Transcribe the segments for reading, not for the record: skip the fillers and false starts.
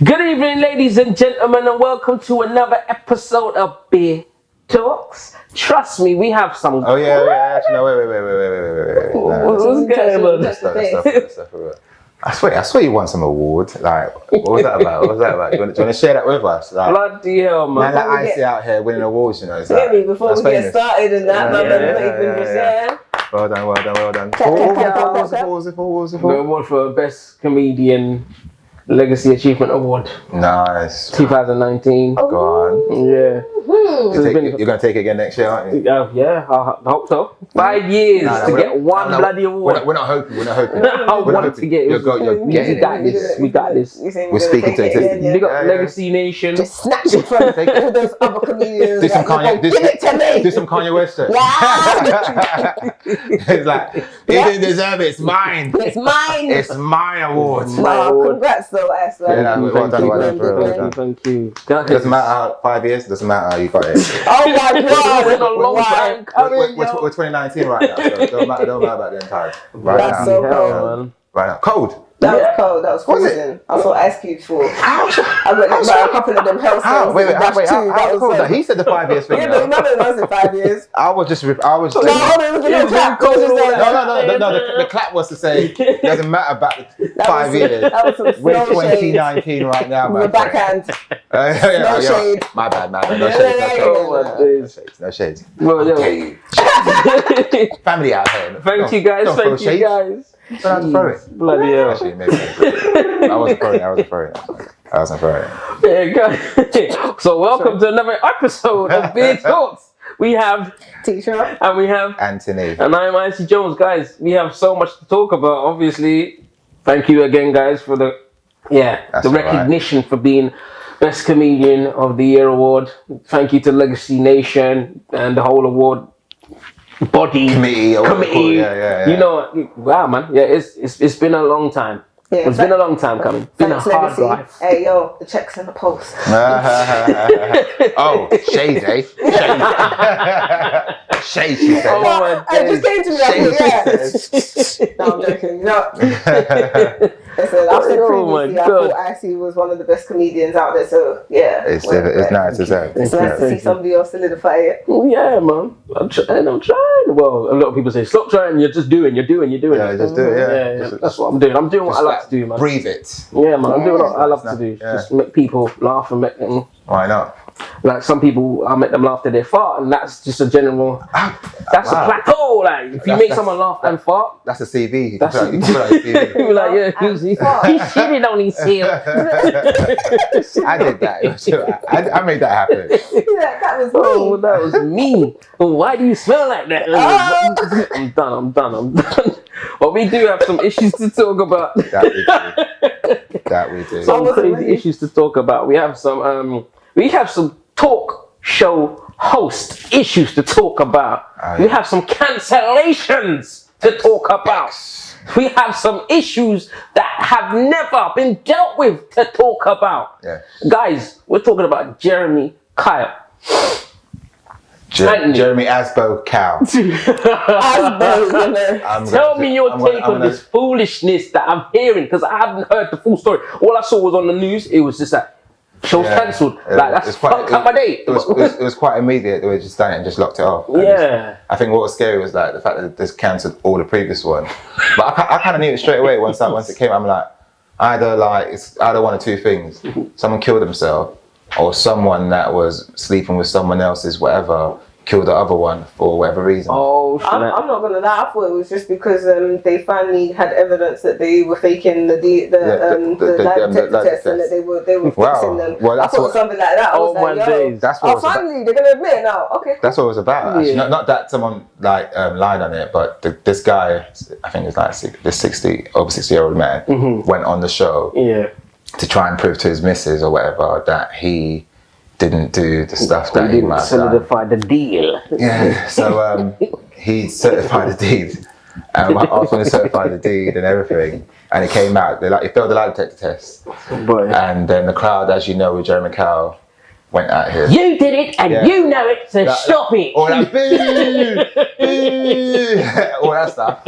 Good evening, ladies and gentlemen, and welcome to another episode of Beer Talks. Trust me, we have some. Oh yeah. Actually, no, wait. What's going on? That's stuff. I swear you won some award. Like, what was that about? Do you want to share that with us? Like, Bloody hell, man. Man, like Icy out here winning awards, you know. It's Really, before we get started and that, yeah. Well done. The award for Best Comedian Legacy Achievement Award. Nice. 2019. Go on. Yeah. You're going to take it again next year, aren't you? Yeah, I hope so. 5 years to get one bloody award. We're not hoping. I want to get it. We got this. We're speaking to existence. Big up Legacy Nation. Just snatch it from all those other comedians. Do some Kanye. Give it to me. Do some Kanye West. Yeah. It's like, you didn't deserve it. It's mine. It's mine. It's my award. Wow, congrats though, Ash. Thank you. Doesn't matter how 5 years. Doesn't matter how you got it. Oh my God! It's been a long time coming. We're 2019 right now, so don't matter about the entire. That's so cold. Right now, cold. That was cold. That was freezing. I saw Ice Cube for. I went and bought a couple of them hell songs. Wait, how cold? He said the 5 years thing. Yeah, but none of us in 5 years. I was. No, hold on, it was a little clap. No. The clap was to say it doesn't matter about the 5 years. That was some We're snow 2019 right now, man. We're backhand. No shade. My bad. No shades. Well, okay. Family out here. Thank you guys. Don't have to throw it. Bloody hell. Actually, maybe. I wasn't throwing it. Yeah, guys. So welcome to another episode of Beer Talks. We have Teacher. And we have Anthony. And I'm Icy Jones, guys. We have so much to talk about. Obviously, thank you again, guys, for the recognition for being Best Comedian of the Year award. Thank you to Legacy Nation and the whole award body committee. Yeah. You know, wow, man. Yeah, it's been a long time. Yeah, it's been a long time coming. Been a hard drive. Hey, yo, the check's in the post. Oh, shades, eh? Shades, she said. Oh, my it just came to me. No, I'm joking. No. Listen, I've said previously, I thought Icy was one of the best comedians out there, so yeah. It's nice to say. It's nice to see somebody else solidify it. Yeah, man. I'm trying. Well, a lot of people say, stop trying, you're just doing. Yeah, just do it, yeah. That's what I'm doing. I'm doing what I like to do, man. Breathe it. Yeah, man. I'm doing what I love to do. Yeah. Just make people laugh and make them. Why not? Like some people, I make them laugh till they fart, and that's just a general. That's a plateau. Like if you make someone laugh and fart, that's a CV. That's you can put that on CV. You're like, yeah, he shitted on his heel. I did that. I made that happen. Yeah, that was me. Oh, that was me. Why do you smell like that? I'm done. But we do have some issues to talk about. That we do. Some crazy issues to talk about. We have some talk show host issues to talk about. We have some cancellations to talk about. We have some issues that have never been dealt with to talk about. Yeah. Guys, we're talking about Jeremy Kyle. Jeremy Asbo Cow. Tell me your take on this foolishness that I'm hearing, because I haven't heard the full story. All I saw was on the news. It was just that show's cancelled. Like that's fucked up my day. It was quite immediate. They were just done it and just locked it off. Yeah. I think what was scary was like the fact that they cancelled all the previous one. But I kind of knew it straight away once it came. I'm like, it's either one or two things. Someone killed himself, or someone that was sleeping with someone else's whatever killed the other one for whatever reason. Oh, I'm not gonna lie. I thought it was just because they finally had evidence that they were faking the lie detector test and that they were fixing them. Well, I thought something like that. I was like, days. That's what finally they're gonna admit it now. Okay. That's what it was about. Actually. Not that someone lied on it, but this guy, I think it's like this over 60-year-old man, went on the show to try and prove to his missus or whatever that he didn't do the stuff that he might have done. Solidify the deal. Yeah, so he certified the deed. After he certified the deed and everything, and it came out, he failed the lie detector test. Boy. And then the crowd, as you know, with Jeremy Kyle, went out here. You did it, and you know it, so stop it. All that boo, all that stuff.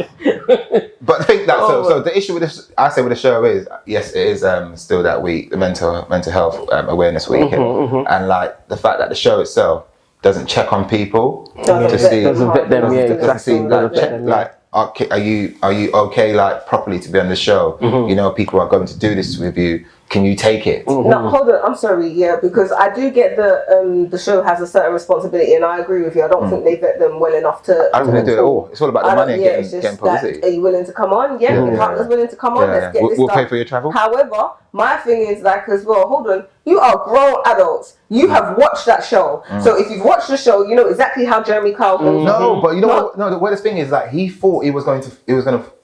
But the thing that so the issue with this, I say with the show is, yes, it is still that week, the mental health awareness week, and like the fact that the show itself doesn't check on people to see, doesn't vet them, doesn't see like are you okay, like properly to be on the show? You know, people are going to do this with you. Can you take it? No, hold on. I'm sorry. Yeah, because I do get the show has a certain responsibility, and I agree with you. I don't think they vet them well enough to. I don't think they do it at all. It's all about the money and getting publicity. Are you willing to come on? Yeah, your partner's willing to come on. Let's get this We'll done. pay for your travel. However, my thing is like as well. Hold on. You are grown adults. You have watched that show. So if you've watched the show, you know exactly how Jeremy Kyle goes. No, but you know what? No, the weirdest thing is like he thought he was going to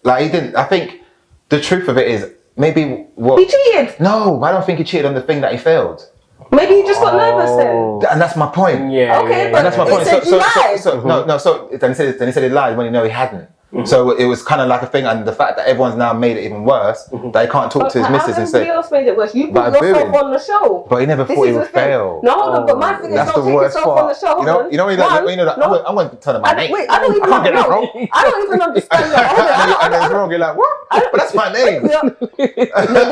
like he didn't. I think the truth of it is. Maybe what? He cheated. No, I don't think he cheated on the thing that he failed. Maybe he just got nervous then. And that's my point. Yeah. Okay, but And that's my point. he lied. So then he said he lied when he know he hadn't. So it was kind of like a thing, and the fact that everyone's now made it even worse, that he can't talk to his missus and say. Somebody else made it worse. You put yourself on the show. But he never thought he would fail. No, hold on, but my thing is That's don't the take worst yourself on the show. part. You know, I'm going to tell him my name. Wait, I don't even can't get it know. wrong. I don't even understand that. And it's wrong. You're like, what? But that's my name. Maybe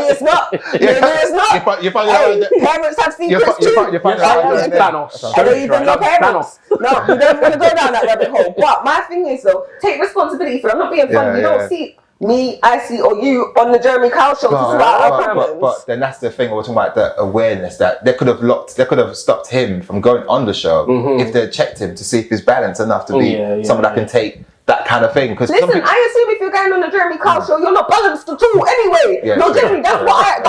it's not. Maybe it's not. You find out. Parents have secrets too. You find out. I don't even know parents. No, we don't want to go down that rabbit hole. But my thing is though, take responsibility for it. I'm not being funny. You don't see me, I see, or you on the Jeremy Kyle show to sort out our problems. But then that's the thing we're talking about, the awareness that they could have stopped him from going on the show if they checked him to see if he's balanced enough to be someone that can take that kind of thing. Because listen, I assume if you're going on the Jeremy Kyle show, you're not balanced at all anyway. No, Jeremy, that's what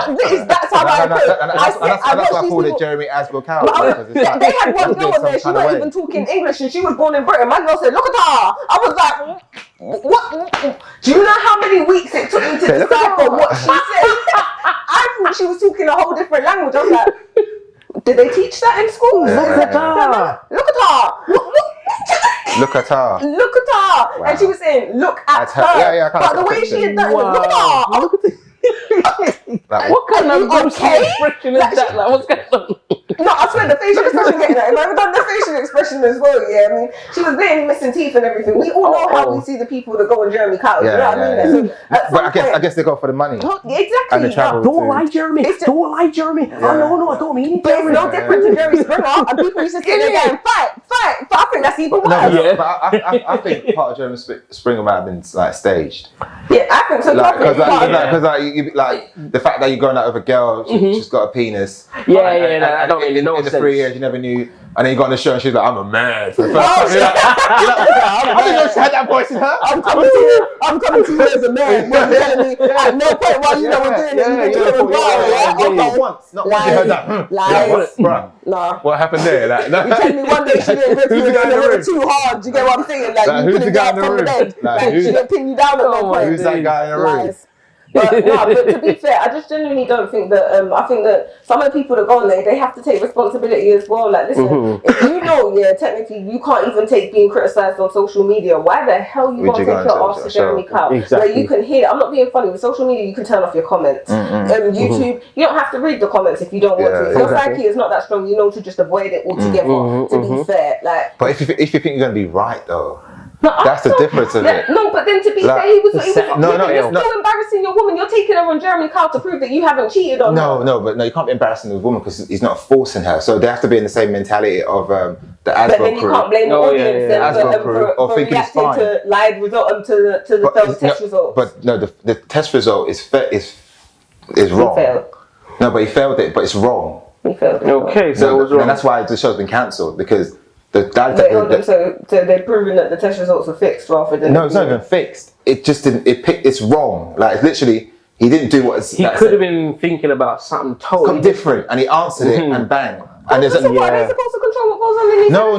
that's how I put it. That's why I called it Jeremy Aswell Kyle. They had one girl on there, she wasn't even talking English and she was born in Britain. My girl said, look at her. I was like, what? Do you know how many weeks it took me to decipher what she said? I thought she was talking a whole different language. I was like, did they teach that in school? Look at her. Look at her. Look at her. Look at her. Wow. And she was saying, look at her. Yeah, but the way she had done it, look at her. Look at like, what kind of expression is that? Like, what's going on? No, I swear the facial expression getting that. Have I ever done the facial expression as well? Yeah, I mean, she was bleeding, missing teeth and everything. We all know how we see the people that go on Jeremy Kyle. You know what I mean? So but I guess they go for the money. Exactly. And the travel. Don't lie, Jeremy. Don't lie, Jeremy. Oh, no, I don't mean it. But it's no different to Jerry Springer. And people used to sit there and fight. But I think that's even worse. No, but I think part of Jeremy Springer might have been like staged. Yeah, I think so. Because like the fact that you're going out with a girl, she's got a penis. I don't really know. In the 3 years, you never knew. And then you got on the show and she's like, I'm a man. For the first time. I didn't know she had that voice in her. I'm coming to you as a man. At no point while you know we're doing it. Not once you heard that. Lies. Bruh. What happened there? Like, you tell me one day she didn't rip you a little too hard. Do you get what I'm saying? Like, you couldn't get from the bed. Like, she didn't pin you down at no point. Who's that guy in the room? But to be fair, I just genuinely don't think that. I think that some of the people that go on there, they have to take responsibility as well. Like, listen, if you know, technically you can't even take being criticised on social media. Why the hell you want to take your ass to Jeremy Kyle? Exactly. Where you can hear. I'm not being funny. With social media, you can turn off your comments. YouTube, you don't have to read the comments if you don't want to. If your psyche is not that strong, you know to just avoid it altogether. To be fair, like. But if you think you're gonna be right though. No, that's the difference of it. No, but then to be fair, he was you're still embarrassing your woman. You're taking her on Jeremy Kyle to prove that you haven't cheated on her. No, you can't be embarrassing the woman because he's not forcing her. So they have to be in the same mentality of the Aswell crew. But then you can't blame the audience for reacting to live result to the test result. But no, the test result is wrong. He failed. No, but he failed it, but it's wrong. He failed it. Okay, so it was wrong. And that's why the show's been cancelled because. So they're proving that the test results are fixed rather than. No, it's not even fixed. It just didn't. It's wrong. Like it's literally, he didn't do what. He could have been thinking about something totally different, and he answered it, and bang. And they're supposed to control what goes on in these. No.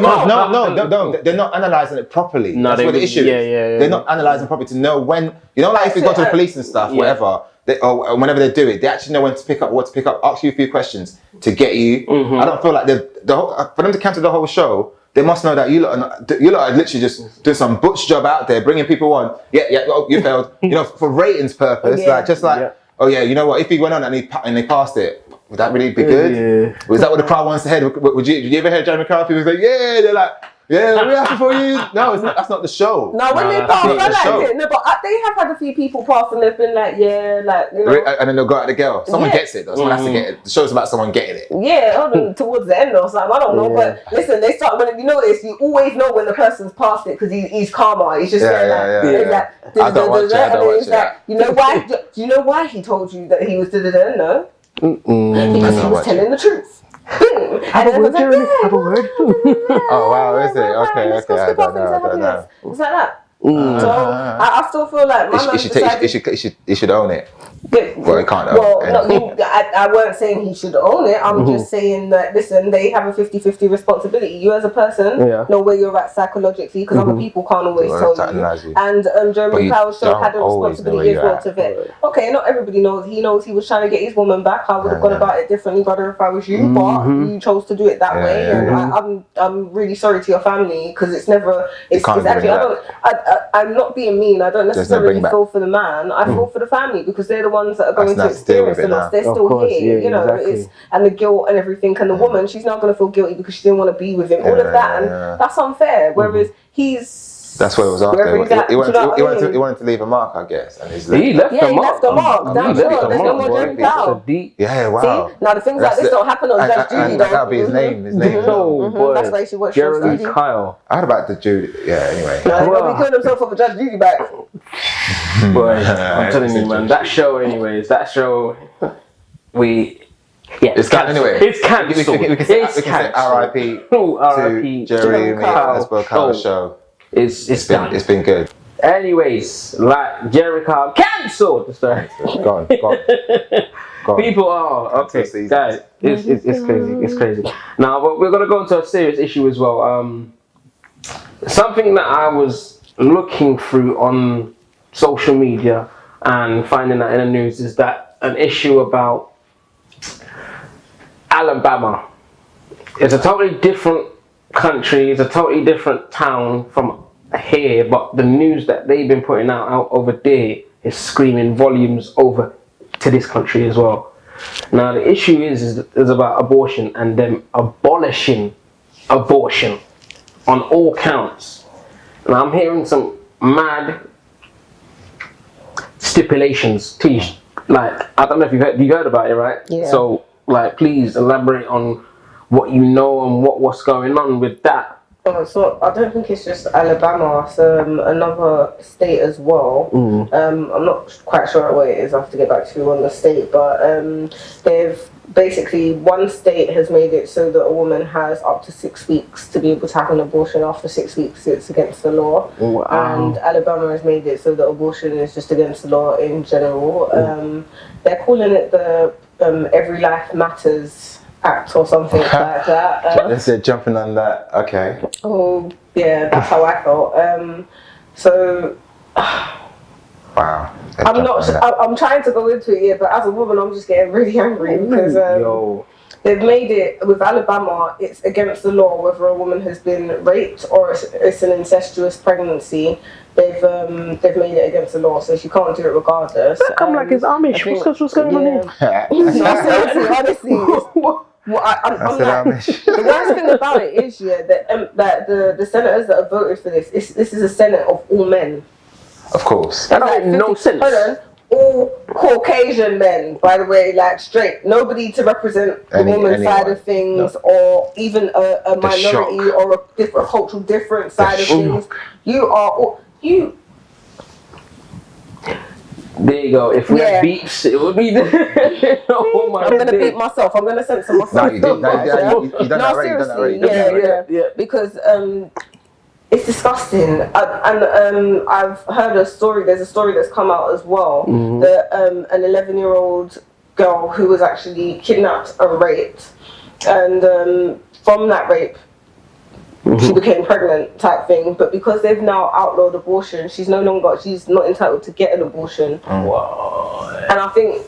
They're not analysing it properly. That's what the issue is. They're not analysing properly to know when. You know, like if you go to the police and stuff, whatever. Or whenever they do it, they actually know when to pick up, what to pick up, ask you a few questions to get you. I don't feel like for them to cancel the whole show. They must know that you lot are literally just doing some butch job out there, bringing people on. You failed. For ratings purpose, you know what? If he went on and he passed it, would that really be good? Yeah. Was that what the crowd wants to hear? Did you ever hear Jeremy Kyle? People like, yeah, they're like, yeah, we're happy for you. No, that's not the show. No, when they pass, I liked it. No, but they have had a few people pass and they've been like, yeah, like, you know. And then they'll go at the girl. Someone gets it though. Someone has to get it. The show's about someone getting it. Yeah, towards the end or something. I don't know. But listen, they start, when you notice, you always know when the person's passed it because he's calmer. He's just I don't watch it. You know why? Do you know why he told you that he was da-da-da? No. Because he was telling the truth. Have a word, Jeremy. Have a word. Oh wow, is it? Okay. Let's go skip off into happiness. It's like that. So I still feel like he should own it. Well, he can't own it. I weren't saying he should own it. I'm just saying that, listen, they have a 50-50 responsibility. You as a person know where you're at psychologically, because other people can't always tell you. And Jeremy Powell's show had a responsibility as well to vet. Okay, not everybody knows. He knows he was trying to get his woman back. I would have gone about it differently, brother, if I was you. But you chose to do it that way, and I'm really sorry to your family, because it's never. It's actually I'm not being mean. I don't necessarily feel for the man. I feel for the family, because they're the ones that are going to experience the loss. They're still here, you know. It's and the guilt and everything. And the woman, she's now going to feel guilty because she didn't want to be with him. All of that, and that's unfair. Whereas that's what it was after. He wanted to leave a mark, I guess. And he left a mark. Damn sure. There's no more Jeremy Powell. Yeah, wow. See? Now the things like this don't happen on Judge Judy. That'll be his name. That's why she watched Jeremy Kyle. I heard about the Judy. Yeah, anyway. No, he killed himself over Judge Judy back. Boy, I'm telling you, man. That show, it's cancelled anyway. It's cancelled. We can say R.I.P. to Jeremy Kyle show. It's been good. Anyways, like Jeremy Kyle cancelled. Sorry. Go on. People are okay, guys. It's crazy. It's crazy. Now, but we're gonna go into a serious issue as well. Something that I was looking through on social media and finding that in the news is that an issue about Alabama. It's a totally different country, it's a totally different town from here, but the news that they've been putting out over there is screaming volumes over to this country as well. Now the issue is about abortion and them abolishing abortion on all counts. Now I'm hearing some mad stipulations. Tish, like, I don't know if you heard about it, right? Yeah. So, like, please elaborate on what you know and what's going on with that. So I don't think it's just Alabama. It's another state as well. I'm not quite sure what it is. I have to get back to you on the state, but they've basically, one state has made it so that a woman has up to 6 weeks to be able to have an abortion. After 6 weeks, it's against the law. Wow. And Alabama has made it so that abortion is just against the law in general. They're calling it the Every Life Matters Act or something like that. They're jumping on that. Okay. Oh yeah, that's how I felt. So. Wow. I'm trying to go into it, but as a woman, I'm just getting really angry because they've made it with Alabama. It's against the law whether a woman has been raped or it's an incestuous pregnancy. They've made it against the law, so she can't do it regardless. I'm like, it's Amish. What's going on here? No, seriously, honestly. I'm like, the worst thing about it is that the senators that have voted for this is a senate of all men. Of course. That makes no sense. Hold on. All Caucasian men, by the way, like straight. Nobody to represent the woman's side of things, or even a minority or a different cultural different side of things. You are all, you. There you go. If we had beeps, it would be there. Oh my I'm gonna beat myself. I'm gonna censor myself. No, you done that already. Yeah. Because it's disgusting. And I've heard a story. There's a story that's come out as well. That an 11-year-old girl who was actually kidnapped and raped, and from that rape, she became pregnant type thing. But because they've now outlawed abortion, she's not entitled to get an abortion. Wow. And I think,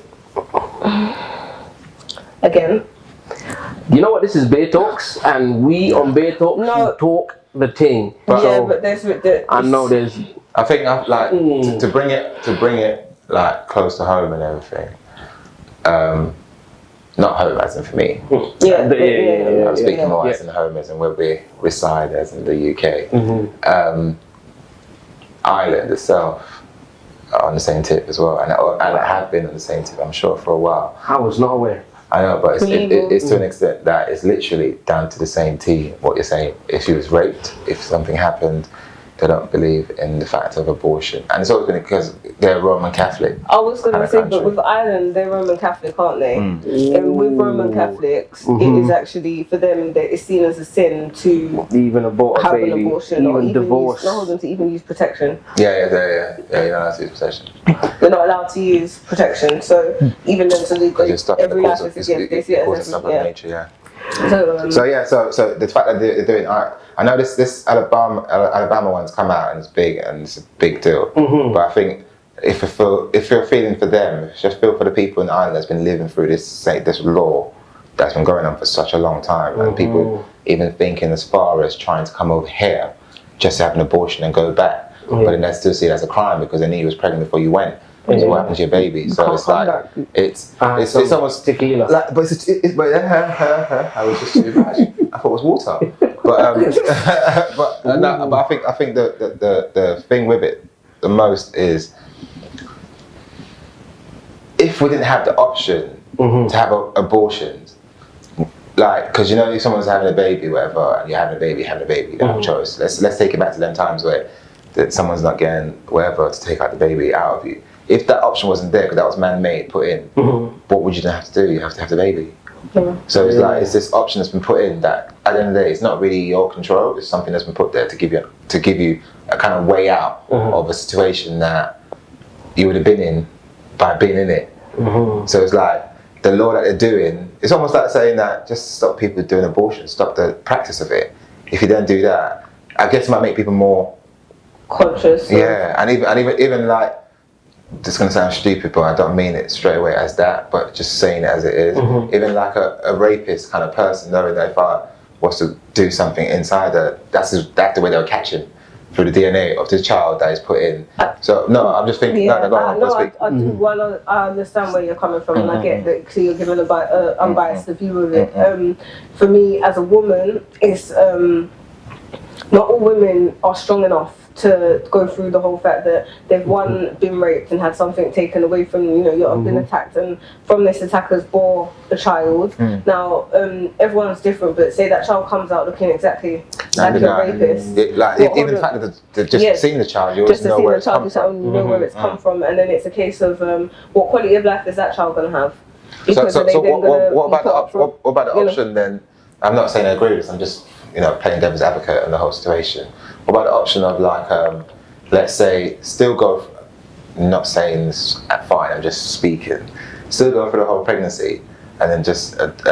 again, you know what? This is Bear Talks, and we on Bear Talks talk the thing. But there's. I know there's. I think like to bring it like close to home and everything. not home as in for me. I'm speaking more as in home as in where we reside as in the UK. Ireland itself are on the same tip as well, and I have been on the same tip, I'm sure, for a while. I was not aware. I know, but it's to an extent that it's literally down to the same T, what you're saying. If she was raped, if something happened, they don't believe in the fact of abortion. And it's always been because they're Roman Catholic. I was going to say, but with Ireland, they're Roman Catholic, aren't they? And with Roman Catholics, it is actually, for them, that it's seen as a sin to even abort have a baby, an abortion, or even divorce. to even use protection. Yeah, you're not allowed to use protection. They're not allowed to use protection, so even then, so every life is a gift. They see it as nature, So the fact that they're doing, I know this Alabama one's come out and it's big and it's a big deal. But I think if you're feeling for them, just feel for the people in Ireland that's been living through this law that's been going on for such a long time, and people even thinking as far as trying to come over here just to have an abortion and go back, but then they still see it as a crime because they knew you was pregnant before you went. So what happened to your baby? So it's like it's almost tequila. Like, but I was just too much. I thought it was water. But I think the thing with it the most is if we didn't have the option to have abortions, like, because you know if someone's having a baby, whatever, and you're having a baby, you don't have a choice. Let's take it back to them times where that someone's not getting whatever to take out the baby out of you. If that option wasn't there, because that was man-made, put in, what would you then have to do? You have to have the baby. So it's like it's this option that's been put in that at the end of the day, it's not really your control. It's something that's been put there to give you a kind of way out of a situation that you would have been in by being in it. So it's like the law that they're doing. It's almost like saying that just stop people doing abortion, stop the practice of it. If you don't do that, I guess it might make people more conscious. Yeah, and even like. This is going to sound stupid, but I don't mean it straight away as that, but just saying it as it is. Even like a rapist kind of person, knowing that if I was to do something inside her, that's the way they'll catch him, through the DNA of the child that is put in. So, no, I'm just thinking, I understand where you're coming from, and I get that, so you're giving an unbiased view of it. For me, as a woman, it's, not all women are strong enough to go through the whole fact that they've been raped and had something taken away from them, you've been attacked, and from this attackers bore a child. Now everyone's different, but say that child comes out looking exactly like a rapist, even the fact that they've just seen the child, you always know where it's come from. You know where it's come from, and then it's a case of what quality of life is that child going to have? So what about the option then? I'm not saying I agree with this, I'm just playing devil's advocate on the whole situation. What about the option of like, let's say, still go, not saying this fine, I'm just speaking, still go for the whole pregnancy and then just adopt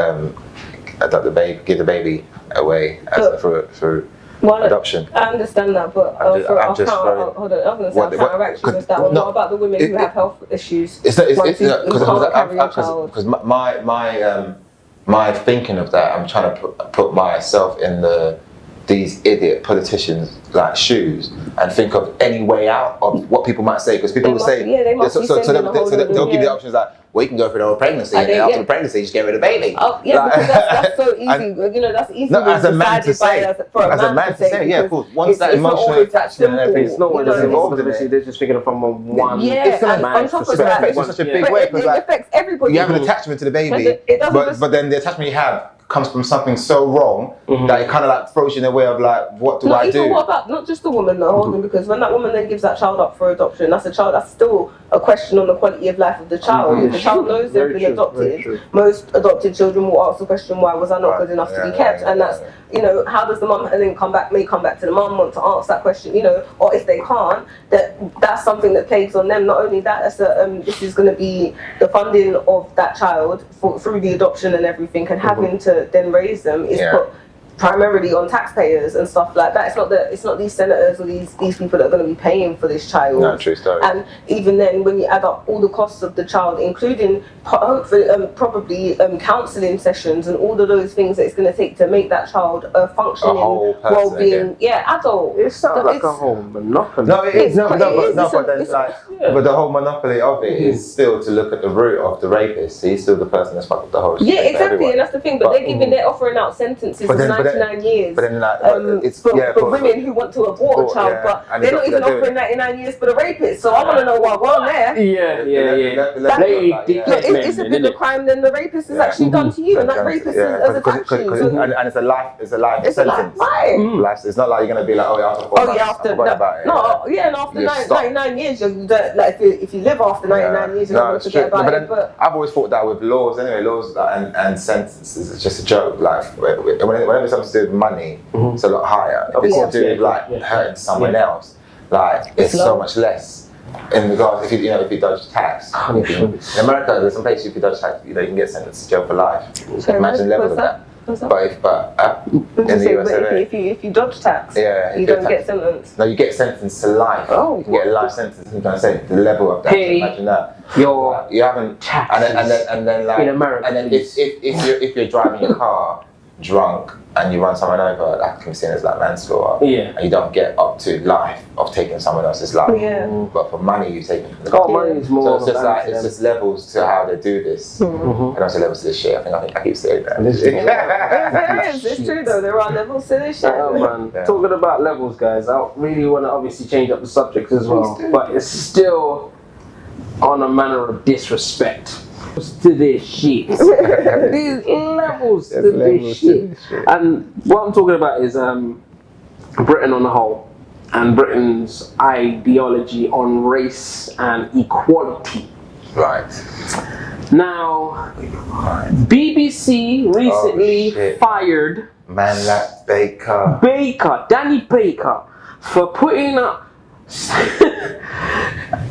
the baby, give the baby away through adoption. I understand that, but hold on, I'm going to say counteract you with that one. What about the women who have health issues? Because my thinking of that, I'm trying to put myself in these idiot politicians' like shoes and think of any way out of what people might say, because people will say, they'll give you the options like, well, you can go for the whole pregnancy, and then after the pregnancy, you just get rid of the baby. Oh, yeah, because that's so easy. That's easy. No, as a man to say, yeah, of course. Once that emotional attachment and everything, it's not what it's involved in it. They're just thinking of from one. Yeah, and on top of that, it affects in such a big way because it affects everybody. You have an attachment to the baby, but then the attachment you have comes from something so wrong that it kind of like throws you in a way of like, what do I do? What about not just the woman though, Holden, because when that woman then gives that child up for adoption, that's still a question on the quality of life of the child. If the child knows they've been adopted, most adopted children will ask the question, why was I not good enough to be kept? And that's, how does the mum and then may come back to the mum, want to ask that question, or if they can't, that's something that plagues on them. Not only that, this is going to be the funding of that child through the adoption and everything, and having to then raise them is put primarily on taxpayers and stuff like that. It's not these senators or these people that are going to be paying for this child. No, true story. And even then, when you add up all the costs of the child, including hopefully probably counselling sessions and all of those things that it's going to take to make that child a functioning, well-being, adult. It sounds like a whole monopoly. No, it is. But the whole monopoly of it is still to look at the root of the rapist. He's still the person that's fucked up the whole shit. Yeah, exactly, and that's the thing. But they're offering out sentences of 99 years. But then, it's for women who want to abort a child, but they're not even offering 99 years for the rapist. So I want to know why we're on there. It's a bigger crime than the rapist has actually done to you, and that rapist has attacked you. And it's a life sentence. Right. It's not like you're gonna be like, after and after 99 years, if you live after 99 years, you're not going to forget about it. But I've always thought that with laws and sentences, it's just a joke. Like whenever something's to do with money, it's a lot higher. If it's to do with hurting someone else, like it's so much less. In regards, if you dodge tax, in America, there's some places if you dodge tax, you can get sentenced to jail for life. Imagine the level of that. But in the US, if you dodge tax, you don't get sentenced. No, you get sentenced to life. You get a life sentence. You don't say the level of that. Imagine that. You haven't tax. And then like in America. And then if you're driving your car drunk and you run someone over, that can be seen as like manslaughter. And you don't get up to life of taking someone else's life. But for money, you take it from the car. Money is more. So it's just levels to how they do this, and also levels to this shit. I think I keep saying that. It's true though. There are levels to this shit. Talking about levels, guys, I really want to obviously change up the subject as well, but it's still on a manner of disrespect to this shit. These levels to this shit. And what I'm talking about is Britain on the whole, and Britain's ideology on race and equality. Right. Now, BBC recently fired man like Danny Baker, for putting up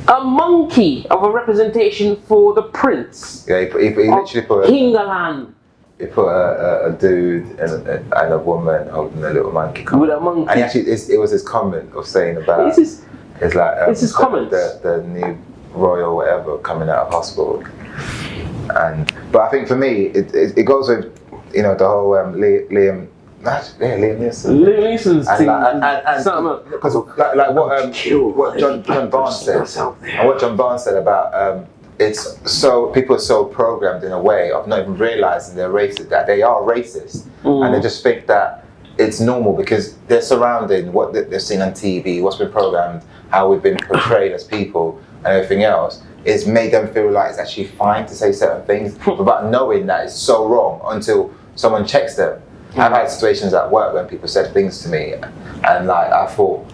a monkey of a representation for the Prince. Yeah, he literally put England. He put a dude and a woman holding a little monkey. With a monkey. And actually, it was his comment of saying about it's his comment. The new royal whatever coming out of hospital. But I think for me, it goes with the whole Liam Neeson's thing, and because what John Barnes said, and what John Barnes said about it's so people are so programmed in a way of not even realizing they're racist, that they are racist, and they just think that it's normal because they're surrounding what they've seen on TV, what's been programmed, how we've been portrayed as people, and everything else. It's made them feel like it's actually fine to say certain things without knowing that it's so wrong until someone checks them. I've had situations at work when people said things to me, and like I thought,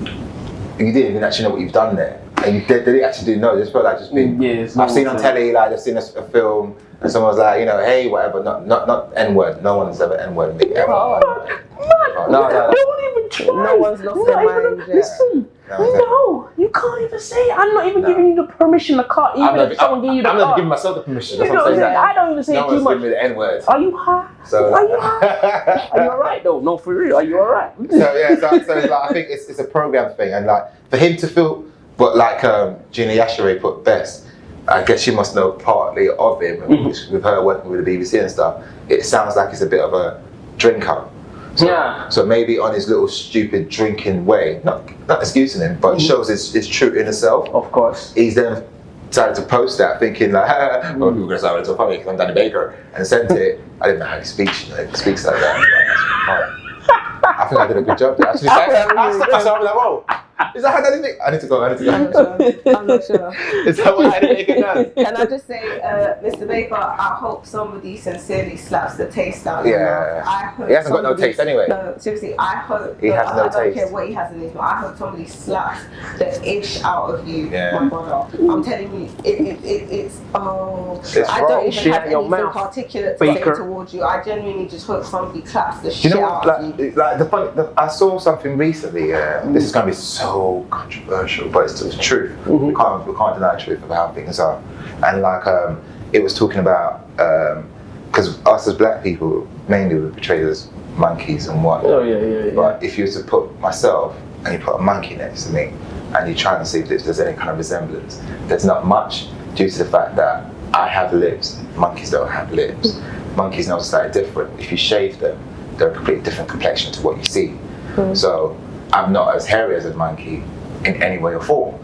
you didn't even actually know what you've done there, and they didn't actually do know. It just felt like just being. I've seen on telly, like I've seen a film, and someone was like, hey, whatever, not N-word. No one's ever N-word me ever. No one's lost their mind yet. Listen, no, you can't even say it. I'm not even giving you the permission. I can't even if someone gave you the I'm not giving myself the permission. That's what I'm saying. I don't even say it too much. Giving me the N-word. Are you high? Are you high? Are you alright though? No, for real. Are you alright? So it's like, I think it's a program thing, and like for him to feel, but like Gina Yashere put best, I guess she must know partly of him with her working with the BBC and stuff. It sounds like it's a bit of a drinker. So maybe on his little stupid drinking way, not excusing him, but it shows his true inner self. Of course. He's then decided to post that thinking like, people are going to start so funny because I'm Danny Baker, and sent it. I didn't know how he speaks like that. I think I did a good job there. Actually, I was like, whoa. Is that how Danny Baker? I need to go. I'm not sure. Is that what Danny Baker does? Can I just say, Mr. Baker, I hope somebody sincerely slaps the taste out of him. I hope he hasn't got no taste anyway. No, seriously, I hope. He has no taste. I don't care what he has in his mouth. I hope somebody slaps the ish out of you, my brother. I'm telling you, it's I don't even have anything articulate to say towards you. I genuinely just hope somebody claps the shit out of you. I saw something recently. This is going to be so controversial, but it's the truth. We can't deny the truth of how things are. And it was talking about because us as black people mainly were portrayed as monkeys and what. Oh yeah. But if you were to put myself and you put a monkey next to me and you try and see if there's any kind of resemblance, there's not much due to the fact that I have lips, monkeys don't have lips. Monkeys know slightly different. If you shave them, they're a completely different complexion to what you see. So I'm not as hairy as a monkey in any way or form.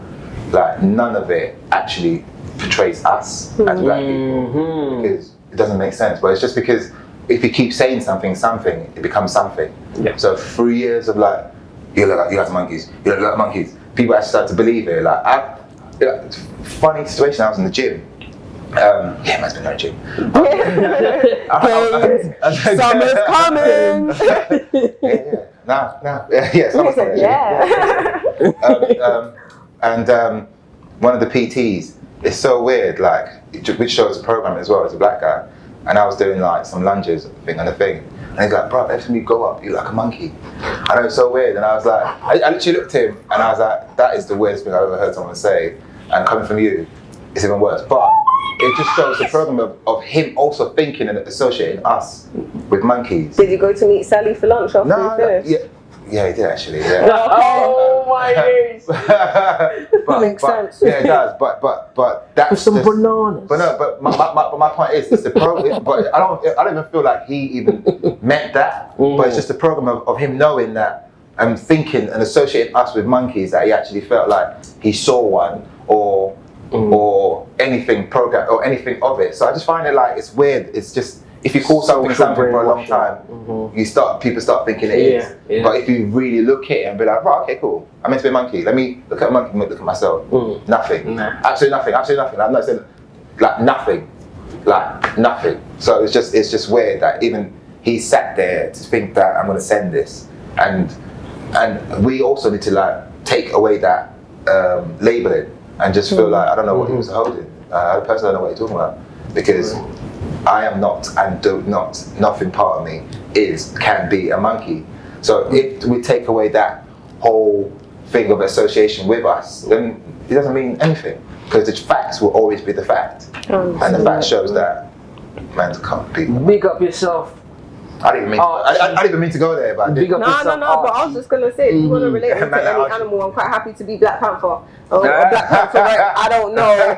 Like none of it actually portrays us as black people because it doesn't make sense. But it's just because if you keep saying something, it becomes something. Yeah. So 3 years of like, you look like you guys are monkeys, you look like monkeys. People actually start to believe it. Like, funny situation. I was in the gym. Yeah, man's been in the gym. Summer's coming. Yeah, summer's coming. Yeah. And one of the PTs, it's so weird, like, which shows the program as well, as a black guy. And I was doing like some lunges thing on the thing. And he's like, bro, every time you go up, you're like a monkey. I know, it's so weird. And I was like, I literally looked at him and I was like, that is the weirdest thing I've ever heard someone say. And coming from you, it's even worse. But it just shows the program of him also thinking and associating us with monkeys. Did you go to meet Sally for lunch after you finished? Yeah, he did actually. Yeah. Oh my days! Makes sense. Yeah, it does. But that's some bananas. But no, but my point is, it's the program. But I don't even feel like he even meant that. But it's just the program of him knowing that and thinking and associating us with monkeys, that he actually felt like he saw one or anything program or anything of it. So I just find it like it's weird. It's just, if you call something for a long time, people start thinking it is. Yeah. But if you really look at it and be like, right, okay, cool, I'm meant to be a monkey. Let me look at a monkey, look at myself. Nothing. Nah. Absolutely nothing. I'm not saying like nothing. So it's just weird that even he sat there to think that I'm gonna send this, and we also need to like take away that labeling and just feel like I don't know what he was holding. I personally don't know what you're talking about, because I am not and nothing part of me can be a monkey. So if we take away that whole thing of association with us, then it doesn't mean anything, because the facts will always be the fact. And the fact shows that man can't be. Big up yourself. I didn't even mean to go there, but no. But I was just gonna say, if you want to relate me to any animal, I'm quite happy to be Black Panther. Or Black Panther, right? I don't know.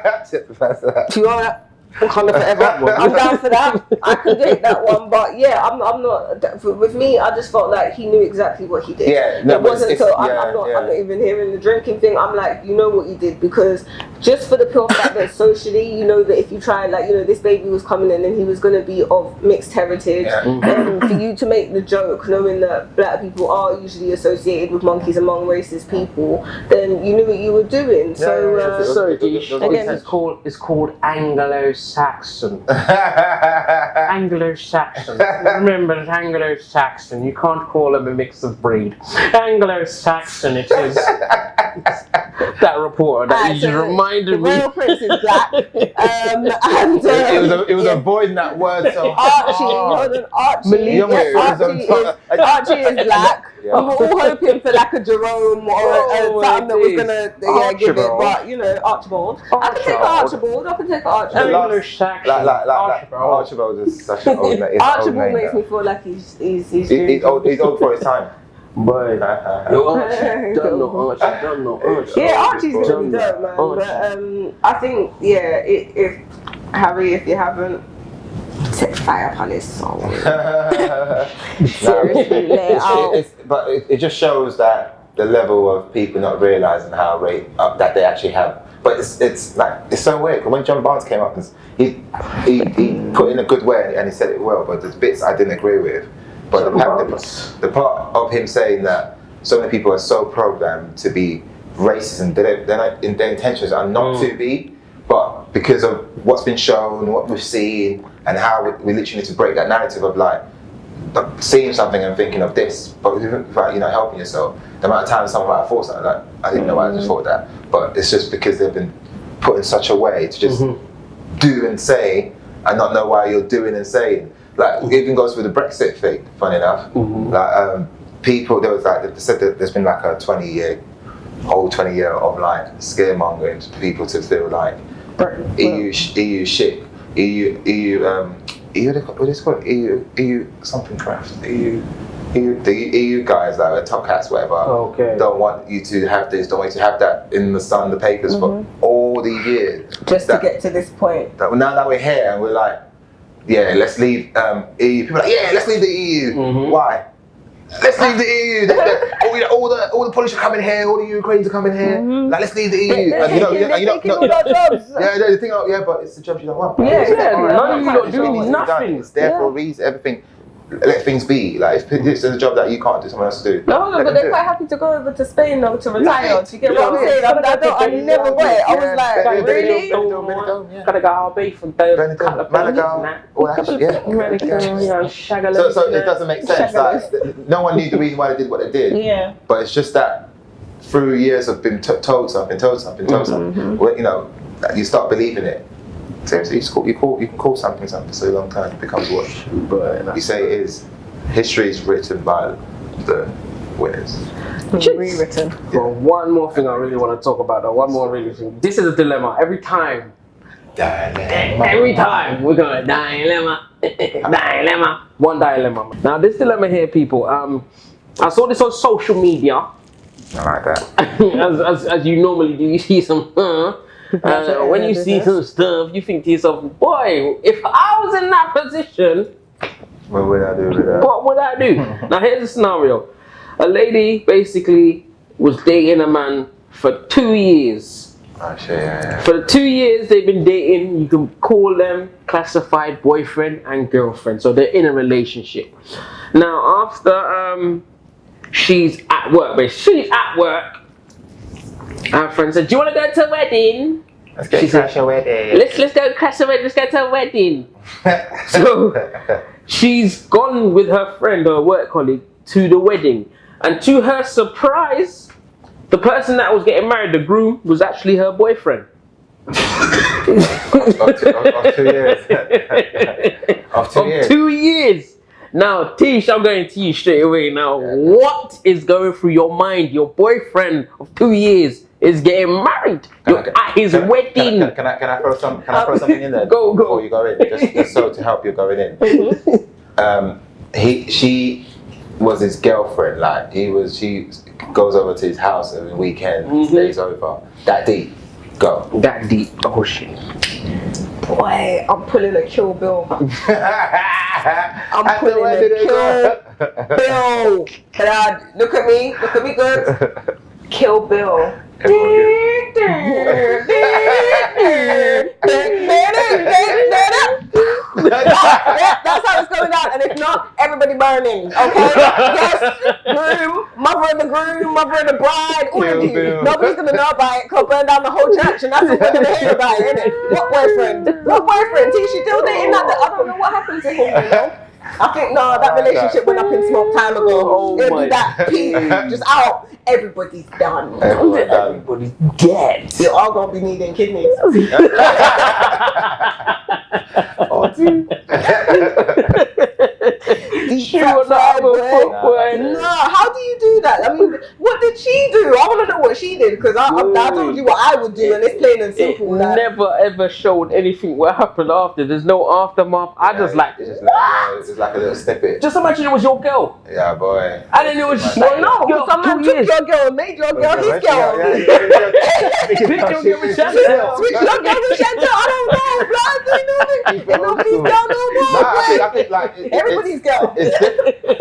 Do you want that? Wakanda forever. I'm down for that. I could take that one, but yeah, I'm not. With me, I just felt like he knew exactly what he did. Yeah, no, it wasn't until I'm not even hearing the drinking thing. I'm like, you know what you did, because just for the pure fact that socially, you know that if you try, like, you know, this baby was coming in and he was going to be of mixed heritage, and for you to make the joke, knowing that black people are usually associated with monkeys among racist people, then you knew what you were doing. It's called Anglo-Saxon. Anglo-Saxon. Remember that Anglo-Saxon. You can't call them a mix of breed. Anglo-Saxon it is. That reporter that you reminded me. The Royal Prince is black. It was avoiding that word so hard. Archie is black. We were all hoping for like a Jerome or something that was gonna give it, but you know, Archibald. I can take Archibald. Archibald is such an old name. Archibald makes me feel like he's old for his time. But Archie don't know. Yeah, Archie's really dope, man. But I think if Harry, if you haven't, set fire upon his soul. Seriously, but it just shows that the level of people not realizing how that they actually have. But it's so weird. When John Barnes came up, he put in a good way and he said it well. But there's bits I didn't agree with. But the part of him saying that so many people are so programmed to be racist and their intentions are not to be, but because of what's been shown, what we've seen, and how we literally need to break that narrative of like seeing something and thinking of this, but without helping yourself. The amount of times someone might have thought something like, I didn't know why I just thought that, but it's just because they've been put in such a way to just do and say and not know why you're doing and saying. Like it even goes with the Brexit thing. Funny enough, like people they said that there's been like a 20 year of like scaremongering for people to feel like EU shit, EU what is it called? EU something craft. The EU guys that are top cats, whatever, don't want you to have this, don't want you to have that in the sun, the papers for all these years. Just to get to this point. Now that we're here and we're like, yeah, let's leave EU. People are like, yeah, let's leave the EU. Why? Let's leave the EU. All the Polish are coming here. All the Ukrainians are coming here. Like, let's leave the EU. They're taking all our jobs. Yeah, they think, yeah, but it's the jobs you don't want. None of you don't do nothing. It's there for a reason. Everything. Let things be. Like, if it's a job that you can't do, someone else to do. No, but they're quite happy to go over to Spain though to retire. Do you get what I'm saying? I never went. I was like, really? Gotta go away from Malaga, all that shit. So it doesn't make sense. Like, no one knew the reason why they did what they did. Yeah. But it's just that through years of being told something, you know, you start believing it. Seriously, you can call something for so long time, it becomes what you say it is. History is written by the winners. Rewritten. Well, one more thing I really want to talk about though. One more really thing. This is a dilemma. Every time we're going dilemma. One dilemma. Now this dilemma here, people. I saw this on social media. I like that. as you normally do, you see some. When you see some stuff, you think to yourself, boy, if I was in that position, what would I do with that? What would I do? Now here's the scenario. A lady basically was dating a man for 2 years. Oh shit, yeah. For the 2 years they've been dating, you can call them classified boyfriend and girlfriend. So they're in a relationship. Now after she's at work, our friend said, do you want to go to a wedding? Let's go crash a wedding. Let's go crash a wedding. Let's go to a wedding. So she's gone with her friend or work colleague to the wedding. And to her surprise, the person that was getting married, the groom, was actually her boyfriend. Of 2 years. Of 2 years. Now, Tish, I'm going to you straight away. Now, what is going through your mind? Your boyfriend of 2 years is getting married. You're at his wedding. Can I throw something in there? Go. Before you go in, just so to help you going in. She was his girlfriend. Like she goes over to his house every weekend, stays over. That deep. Go. That deep. Oh shit. Boy, I'm pulling a Kill Bill. I'm pulling a Kill Bill. Look at me good. Kill Bill. That's how it's going down, and if not, everybody burning. Okay? Yes, groom, mother of the groom, mother of the bride, all of you. Nobody's gonna know about it. Could burn down the whole church, and that's what we're gonna hear about it, innit? What boyfriend? Is she still dating that? I don't know what happened to him. You know? I think that relationship went up in smoke time ago. It'll be that peak, just out. Everybody's done. Everybody's dead. You're all gonna be needing kidneys. No, how do you do that? I mean, what did she do? I want to know what she did because I told you what I would do, and it's plain and simple. It never ever showed anything what happened after. There's no aftermath. I just like it's just like a little snippet. Just imagine it was your girl. Yeah, boy. And then it was just like, no, someone took your girl and made your girl his girl. Switch your girl with Chantel. I don't know, blood. You know, peace down no more. I think like everybody's girl.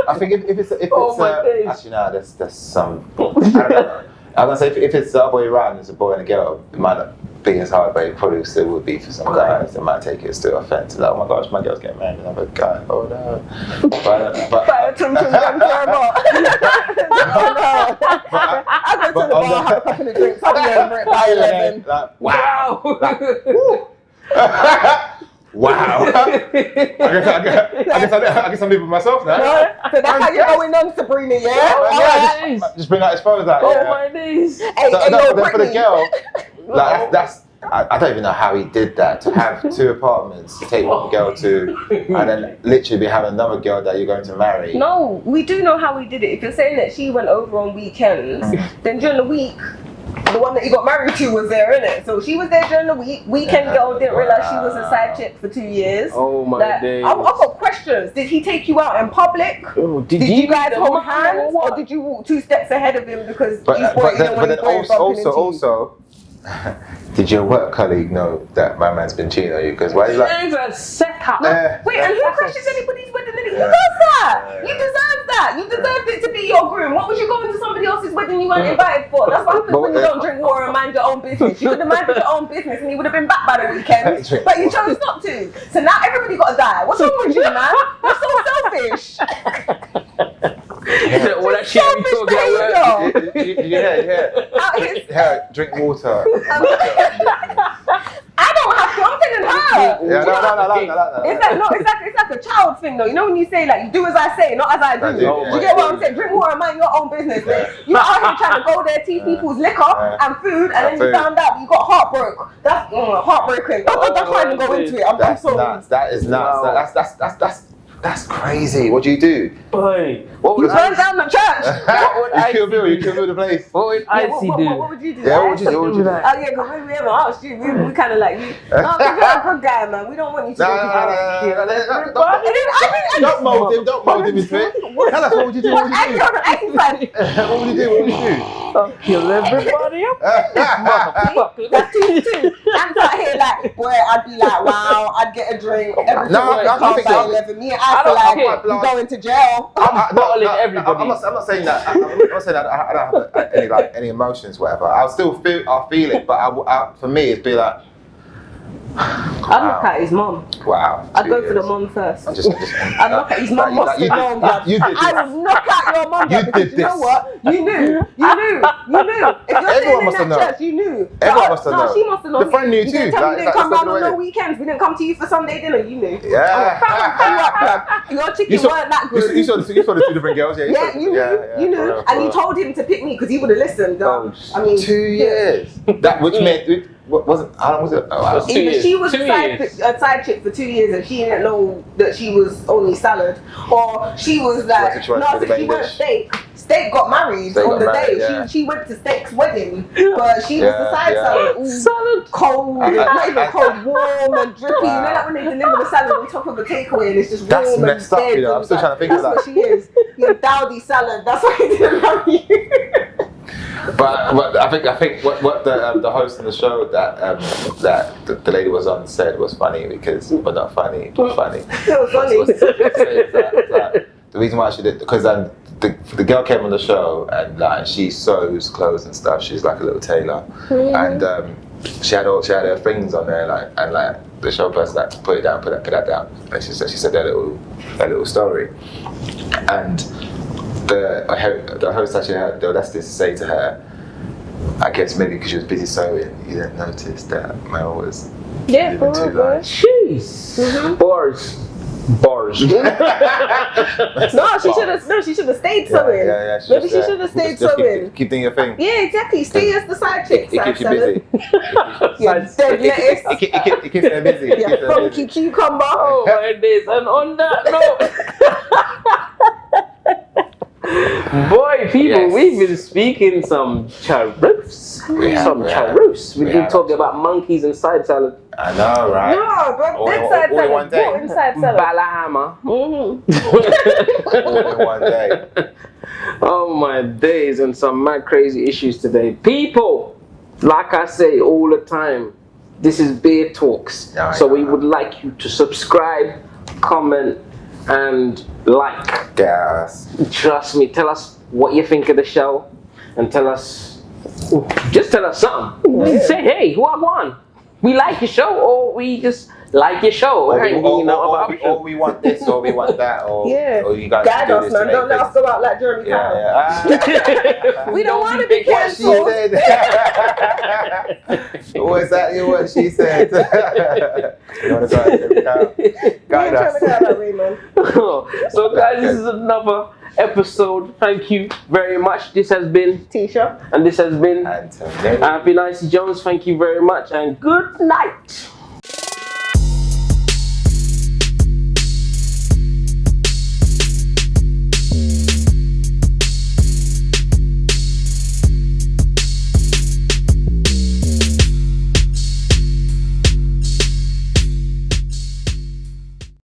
I think if it's actually no, there's some. I don't know. I was gonna say if it's the other way around, it's a boy and a girl, it might not be as hard, but it probably still would be for some guys. They might take it still offensive. Like, oh my gosh, my girl's getting married and another guy. Oh no. But I go to the bar, have a couple of drinks, I'll be over it by 11. Wow. Wow. I guess I'm leaving myself now. So that's how you're going on, Sabrina, yeah? Just bring out his phone like, oh my days. But for the girl, like that's I don't even know how he did that, to have 2 apartments to take one girl to, and then literally be having another girl that you're going to marry. No, we do know how he did it. If you're saying that she went over on weekends, then during the week, the one that he got married to was there, innit? So she was there during the week. Weekend girl didn't realize she was a side chick for 2 years. Oh my days. I've got questions. Did he take you out in public? Oh, did you guys hold hands, or did you walk 2 steps ahead of him because you thought also, did your work colleague know that my man's been cheating on you? Because why is that? It's a setup. Wait, and who crashes anybody's wedding? Who does that? You deserve that. You deserved it to be your groom. What was you going to somebody else's wedding you weren't invited for? That's what happens when you don't drink water and mind your own business. You could have minded your own business and you would have been back by the weekend, but you chose not to. So now everybody got to die. What's wrong with you, man? You're so selfish. Well, that shit we talking about. Yeah, drink water. I don't have to. I'm telling her. Yeah, no. It's like a child thing, though. You know when you say like, "Do as I say, not as I do." You get what I'm saying? Drink water and mind your own business. You're out here trying to go there, teach people's liquor and food, and then you found out you got heartbroken. That's heartbreaking. That's not even go into it. I'm sorry. Nuts. That is nuts. Wow. That's crazy. What do you do? Boy, you burned down the church. You kill the place. What would Icy do? What would you do? Yeah, what would you do? Oh yeah, because we haven't asked you. We kind of like you. No, you're a good guy, man. We don't want you to go Don't mold him. Don't mold him into it. Tell us, what would you do? What would you do? What would you do? Kill everybody up. That's two. I'm out here like, boy, I'd be like, wow, I'd get a drink. Every time 11. Me and I feel like you going to jail. I'm not saying that. I'm not saying that I don't have any emotions, whatever. I'll feel it, but for me, it'd be like. I'd look at his mum. Wow. I'd go for the mum first. I'd look at his mum. I'd knock out your mum. You did you know what? You knew. If you're Everyone must have known. Church, you knew. Everyone must have known. She must have known. The friend knew too. You didn't come round on no weekends. We didn't come to you for Sunday dinner. You knew. Yeah. Your chicken weren't that good. You saw the 2 different girls. Yeah, you knew. And you told him to pick me because he would have listened. I mean, 2 years. That which meant. What was it? How long was it? Either she was a side chick for 2 years and she didn't know that she was only salad, or she was like, she went steak. Steak got married on the day. Yeah. She went to Steak's wedding, but she was the side salad. Salad cold, not even cold, warm and drippy. You know, like when they deliver the salad on top of the takeaway and it's just warm and messed up, dead. you know. I'm still trying to think of that. That's what she is. You're dowdy salad. That's why he didn't marry you. But I think what the host of the show that the lady was on said was funny because, but not funny, but funny. It was funny. The reason why she did, because the girl came on the show and like she sews clothes and stuff. She's like a little tailor, and she had her things on there and the show person like put it down, put that down, and she said that little story, and the host actually had the audacity to say to her, I guess maybe because she was busy sewing, you didn't notice that Mel was living too long. Jeez, bars. No, she should have stayed sewing. Yeah, maybe she should have stayed sewing. Keep doing your thing. Yeah, exactly. Stay as the side chick. It keeps you busy. Dead lettuce. It keeps her busy. Yeah, funky cucumber. Oh my days! And on that note. Boy, people, we've been speaking some charus. We've been talking about monkeys and side salad. I know, right? No, but side salad. One day. Inside salad. Balahama. All in one day. Oh my days, and some mad crazy issues today. People, like I say all the time, this is Beer Talks. So we would like you to subscribe, comment, and like. Yes. Trust me, tell us what you think of the show and just tell us something. Yeah. Say, hey, what won? We like your show, or we just like your show. Or we want this, or we want that, or you guys guide us, man. Don't let us go out like Jeremy Kyle. We don't want to be cancelled. Was that what she said? You want to go out Jeremy Kyle? Guide us. So guys, this is another episode. Thank you very much. This has been Tisha. And this has been Anthony. I've been Icy Jones. Thank you very much and good night.